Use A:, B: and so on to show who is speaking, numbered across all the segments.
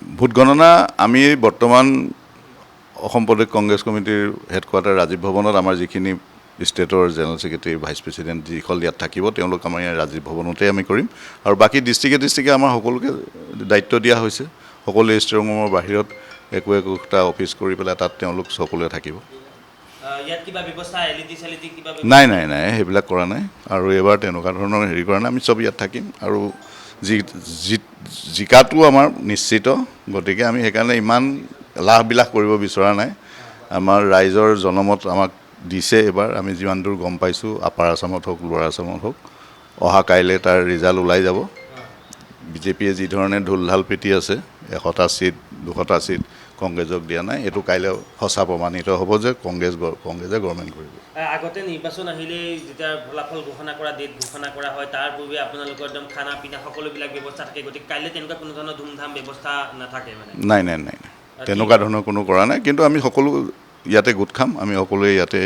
A: vote গণনা আমি বৰ্তমান অসম প্ৰদেশ কংগ্ৰেছ কমিটিৰ হেডকোৱাৰ্টাৰ ৰাজীৱ ভৱনত আমাৰ যিখিনি ষ্টেটৰ জেনেৰেল ছেক্ৰেটাৰী ভাইচ প্ৰেছিডেণ্ট যিসকল ইয়াত থাকিব তেওঁলোক আমাৰ ইয়াৰ ৰাজীৱ ভৱনতে আমি কৰিম আৰু বাকী ডিষ্ট্ৰিক্টে আমাৰ সকলোকে দায়িত্ব দিয়া হৈছে সকলোৱে ষ্ট্ৰং ৰুমৰ বাহিৰত একোটা অফিচ কৰি পেলাই তাত তেওঁলোক সকলোৱে থাকিব
B: ইয়াত কিবা ব্যৱস্থা এলইডি চেলিডি কিবা
A: নাই সেইবিলাক কৰা নাই আৰু এবাৰ তেনেকুৱা ধৰণৰ হেৰি কৰা নাই আমি চব ইয়াত থাকিম আৰু জিকাটো আমাৰ নিশ্চিত গতিকে আমি সেইকাৰণে ইমান লাভবিলাক কৰিব বিচৰা নাই আমাৰ ৰাইজৰ জনমত আমাক দিছে এবাৰ আমি যিমান দূৰ গম পাইছোঁ আপাৰ আছামত হওক লোৱাৰ আছামত হওক অহা কাইলৈ তাৰ ৰিজাল্ট ওলাই যাব বিজেপিয়ে যি ধৰণে ঢোল ঢাল পিটি আছে 100টা ছিট 200টা ছিট কংগ্ৰেছক দিয়া নাই এইটো কাইলৈ সঁচা প্ৰমাণিত হ'ব যে কংগ্ৰেছে গভৰ্ণমেণ্ট কৰিব
B: আগতে নিৰ্বাচন আহিলে যেতিয়া ফলাফল ঘোষণা কৰা ডেট ঘোষণা কৰা হয় তাৰ পূৰ্বে আপোনালোকৰ একদম খানা পিনা সকলোবিলাক ব্যৱস্থা থাকে গতিকে কাইলৈ তেনেকুৱা কোনো ধৰণৰ ধুমধাম ব্যৱস্থা নাথাকে মানে
A: নাই তেনেকুৱা ধৰণৰ কোনো কৰা নাই কিন্তু আমি সকলো ইয়াতে গোট খাম আমি সকলোৱে ইয়াতে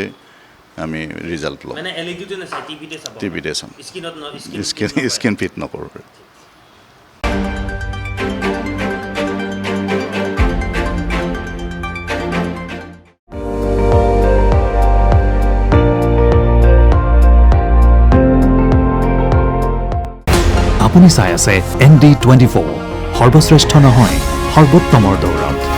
A: আমি ৰিজাল্ট ল'ম
B: মানে এলইডিতে নাচাই
A: টিভিতে চাম
B: স্ক্ৰীনত
A: স্ক্ৰীন ফিট নকৰোঁ
C: আপুনি চাই আছে ND24 সৰ্বশ্ৰেষ্ঠ নহয় সৰ্বোত্তমৰ দৌৰত